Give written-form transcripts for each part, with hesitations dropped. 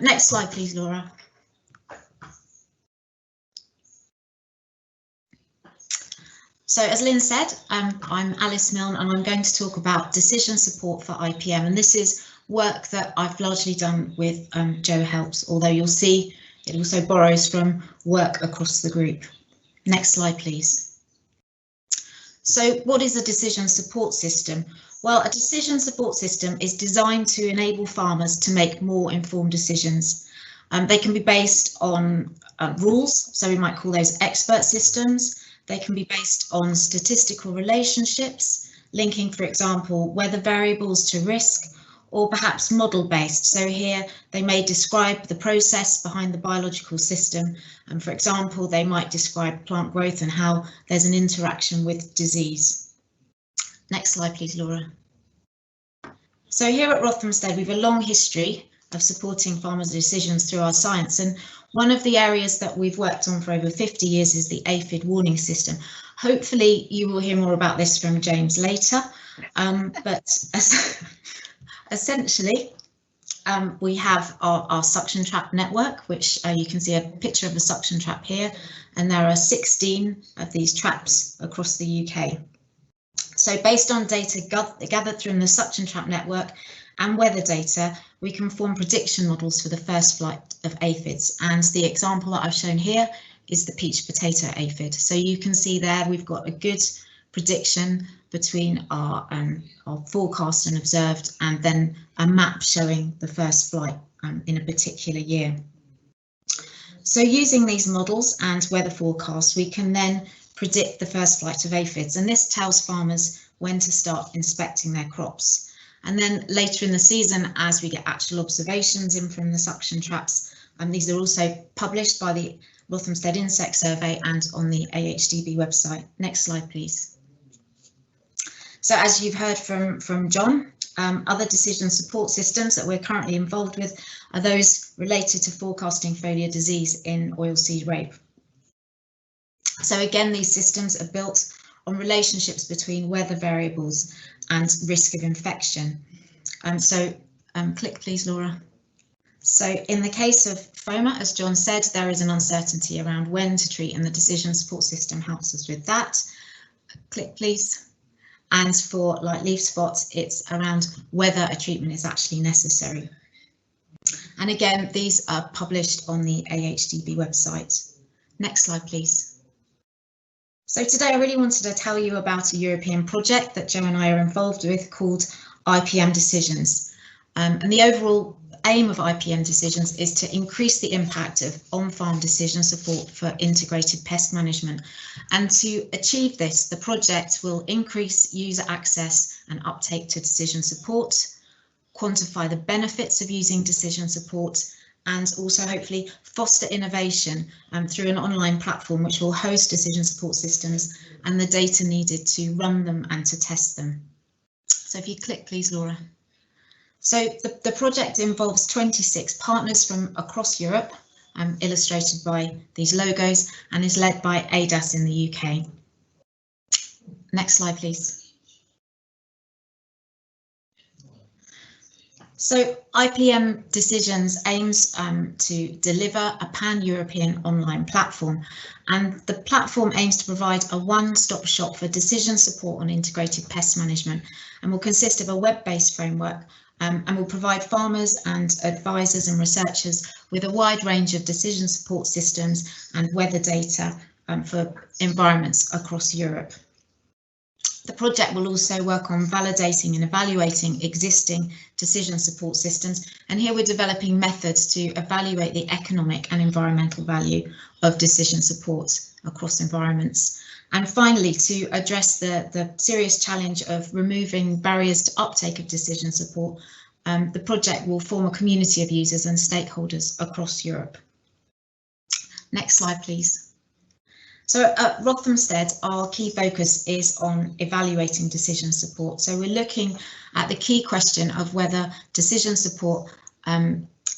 Next slide, please, Laura. So as Lynn said, I'm Alice Milne and I'm going to talk about decision support for IPM, and this is work that I've largely done with Joe Helps, although you'll see it also borrows from work across the group. Next slide, please. So what is a decision support system? Well, a decision support system is designed to enable farmers to make more informed decisions. They can be based on rules, so we might call those expert systems. They can be based on statistical relationships, linking, for example, weather variables to risk, or perhaps model-based. So here they may describe the process behind the biological system. And for example, they might describe plant growth and how there's an interaction with disease. Next slide, please, Laura. So here at Rothamsted, we have a long history of supporting farmers' decisions through our science, and one of the areas that we've worked on for over 50 years is the Aphid Warning system. Hopefully you will hear more about this from James later, but essentially we have our suction trap network, which you can see a picture of a suction trap here, and there are 16 of these traps across the UK. So based on data gathered from the suction trap network and weather data, we can form prediction models for the first flight of aphids, and the example that I've shown here is the peach potato aphid. So you can see there we've got a good prediction between our forecast and observed, and then a map showing the first flight in a particular year. So using these models and weather forecasts, we can then predict the first flight of aphids, and this tells farmers when to start inspecting their crops. And then later in the season, as we get actual observations in from the suction traps, and these are also published by the Rothamsted Insect Survey and on the AHDB website. Next slide, please. So as you've heard from John, other decision support systems that we're currently involved with are those related to forecasting foliar disease in oilseed rape. So again, these systems are built on relationships between weather variables and risk of infection. Click please, Laura. So in the case of FOMA, as John said, there is an uncertainty around when to treat, and the decision support system helps us with that. Click please. And for like leaf spots, it's around whether a treatment is actually necessary. And again, these are published on the AHDB website. Next slide, please. So today I really wanted to tell you about a European project that Joe and I are involved with called IPM Decisions. And the overall aim of IPM Decisions is to increase the impact of on-farm decision support for integrated pest management. And to achieve this, the project will increase user access and uptake to decision support, quantify the benefits of using decision support, and also hopefully foster innovation through an online platform which will host decision support systems and the data needed to run them and to test them. So if you click please, Laura. So the project involves 26 partners from across Europe, illustrated by these logos, and is led by ADAS in the UK. Next slide, please. So IPM Decisions aims to deliver a pan-European online platform, and the platform aims to provide a one-stop shop for decision support on integrated pest management, and will consist of a web-based framework and will provide farmers and advisors and researchers with a wide range of decision support systems and weather data for environments across Europe. The project will also work on validating and evaluating existing decision support systems, and here we're developing methods to evaluate the economic and environmental value of decision support across environments. And finally, to address the serious challenge of removing barriers to uptake of decision support, the project will form a community of users and stakeholders across Europe. Next slide, please. So at Rothamsted, our key focus is on evaluating decision support. So we're looking at the key question of whether decision support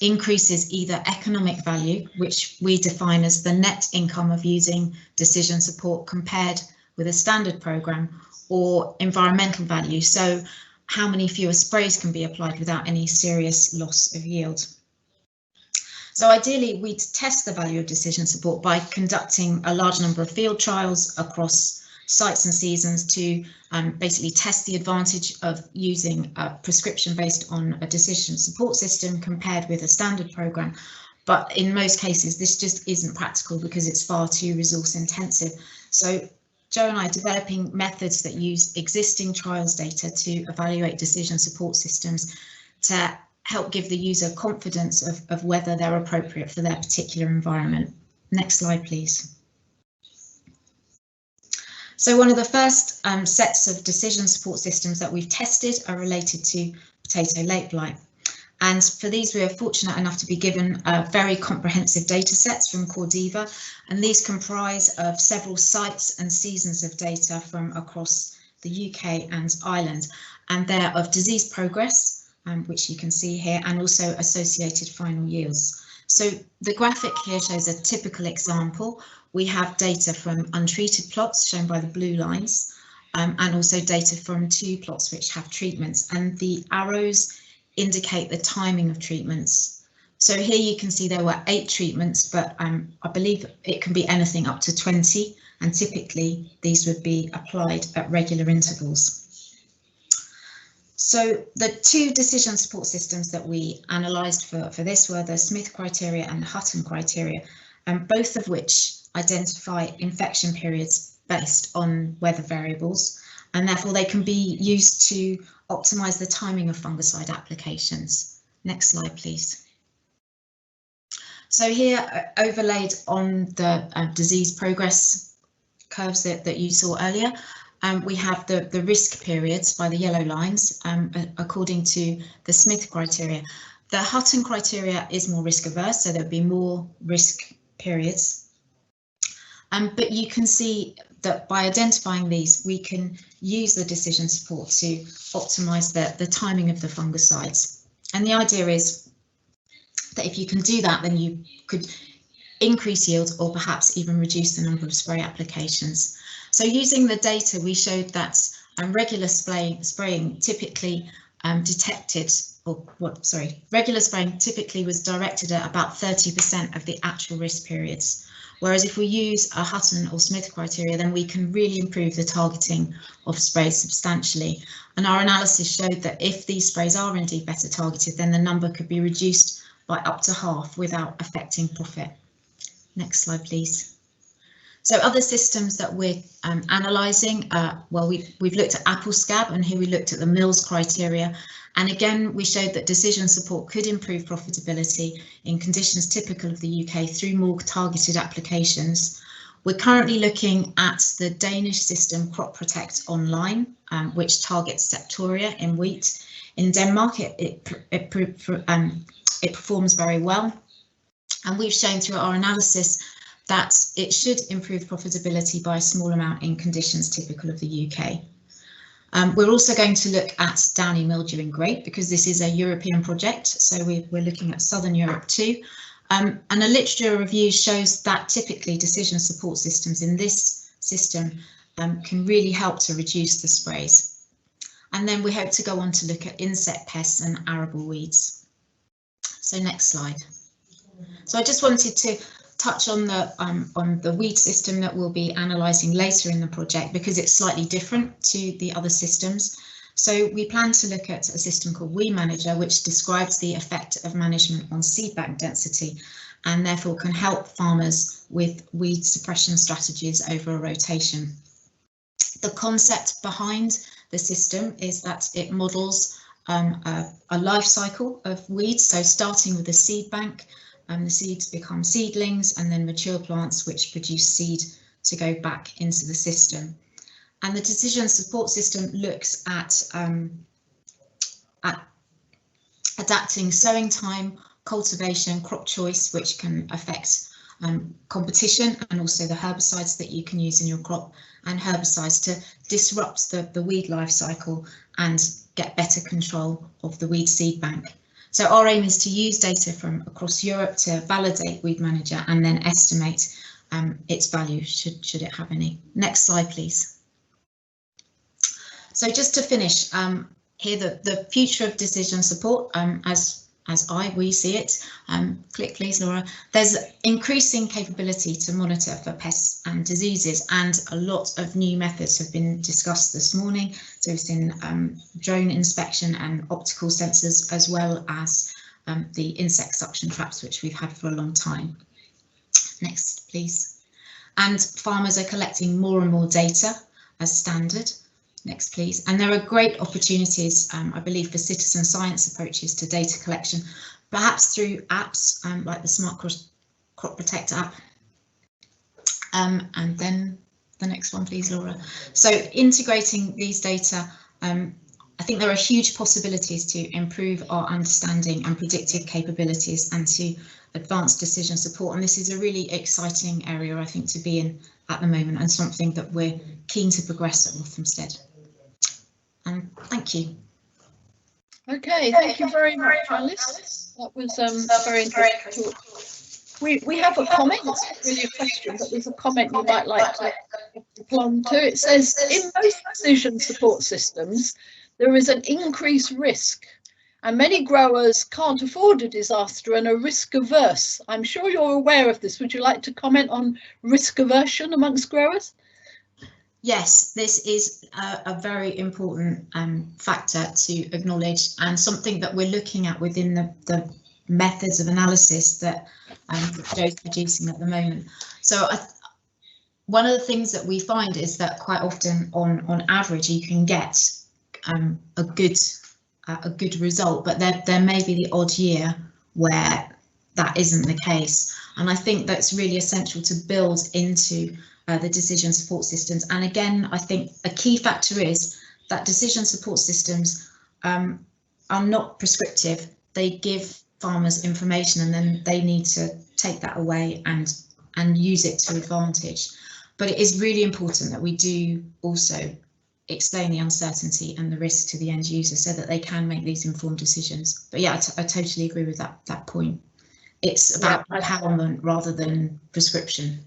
increases either economic value, which we define as the net income of using decision support compared with a standard programme, or environmental value. So how many fewer sprays can be applied without any serious loss of yield. So ideally, we'd test the value of decision support by conducting a large number of field trials across sites and seasons to basically test the advantage of using a prescription based on a decision support system compared with a standard programme. But in most cases, this just isn't practical because it's far too resource intensive. So Joe and I are developing methods that use existing trials data to evaluate decision support systems to help give the user confidence of whether they're appropriate for their particular environment. Next slide, please. So one of the first sets of decision support systems that we've tested are related to potato late blight. And for these, we are fortunate enough to be given very comprehensive data sets from Cordiva, and these comprise of several sites and seasons of data from across the UK and Ireland, and they're of disease progress, which you can see here, and also associated final yields. So the graphic here shows a typical example. We have data from untreated plots shown by the blue lines, and also data from 2 plots which have treatments, and the arrows indicate the timing of treatments. So here you can see there were 8 treatments, but I believe it can be anything up to 20, and typically these would be applied at regular intervals. So the 2 decision support systems that we analysed for this were the Smith criteria and the Hutton criteria, and both of which identify infection periods based on weather variables, and therefore they can be used to optimise the timing of fungicide applications. Next slide, please. So here, overlaid on the disease progress curves that you saw earlier, we have the risk periods by the yellow lines according to the Smith criteria. The Hutton criteria is more risk averse, so there'll be more risk periods. But you can see that by identifying these, we can use the decision support to optimise the timing of the fungicides. And the idea is that if you can do that, then you could increase yield or perhaps even reduce the number of spray applications. So using the data, we showed that regular spraying typically regular spraying typically was directed at about 30% of the actual risk periods. Whereas if we use a Hutton or Smith criteria, then we can really improve the targeting of sprays substantially. And our analysis showed that if these sprays are indeed better targeted, then the number could be reduced by up to half without affecting profit. Next slide, please. So other systems that we're analysing, well, we've looked at apple scab, and here we looked at the Milne criteria. And again, we showed that decision support could improve profitability in conditions typical of the UK through more targeted applications. We're currently looking at the Danish system CropProtect online, which targets septoria in wheat. In Denmark, it performs very well. And we've shown through our analysis that it should improve profitability by a small amount in conditions typical of the UK. We're also going to look at downy mildew in grape because this is a European project, so we're looking at Southern Europe too. And a literature review shows that typically decision support systems in this system can really help to reduce the sprays. And then we hope to go on to look at insect pests and arable weeds. So next slide. So I just wanted to touch on the weed system that we'll be analysing later in the project because it's slightly different to the other systems. So we plan to look at a system called Weed Manager, which describes the effect of management on seed bank density and therefore can help farmers with weed suppression strategies over a rotation. The concept behind the system is that it models a life cycle of weeds, so starting with a seed bank. The seeds become seedlings and then mature plants which produce seed to go back into the system. And the decision support system looks at adapting sowing time, cultivation, crop choice, which can affect competition and also the herbicides that you can use in your crop and herbicides to disrupt the weed life cycle and get better control of the weed seed bank. So our aim is to use data from across Europe to validate Weed Manager and then estimate its value should it have any. Next slide, please. So just to finish, here the future of decision support, as we see it. Click please, Laura. There's increasing capability to monitor for pests and diseases, and a lot of new methods have been discussed this morning. So we've seen drone inspection and optical sensors, as well as the insect suction traps, which we've had for a long time. Next, please. And farmers are collecting more and more data as standard. Next, please. And there are great opportunities, I believe, for citizen science approaches to data collection, perhaps through apps like the Smart CropProtect app. And then the next one, please, Laura. So integrating these data, I think there are huge possibilities to improve our understanding and predictive capabilities and to advance decision support. And this is a really exciting area, I think, to be in at the moment, and something that we're keen to progress at Rothamsted. Thank you. Okay, thank you very much, Alice. That was very interesting. We have a comment. It's not really a question, but there's a comment you might like to respond to. It says, in most decision support systems, there is an increased risk, and many growers can't afford a disaster and are risk averse. I'm sure you're aware of this. Would you like to comment on risk aversion amongst growers? Yes, this is a very important factor to acknowledge, and something that we're looking at within the methods of analysis that Joe's producing at the moment. So one of the things that we find is that quite often, on average, you can get a good result, but there may be the odd year where that isn't the case. And I think that's really essential to build into the decision support systems. And again, I think a key factor is that decision support systems are not prescriptive. They give farmers information, and then they need to take that away and use it to advantage. But it is really important that we do also explain the uncertainty and the risk to the end user so that they can make these informed decisions. But yeah, I totally agree with that point. It's about empowerment rather than prescription.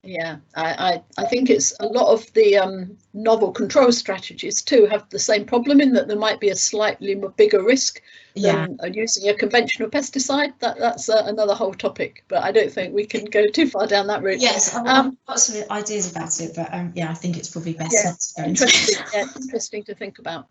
Yeah, I think it's a lot of the novel control strategies too have the same problem, in that there might be a slightly bigger rick than using a conventional pesticide. That's another whole topic, but I don't think we can go too far down that route. Yes, I've got lots of ideas about it, but yeah, I think it's probably best not to go into. Interesting to think about.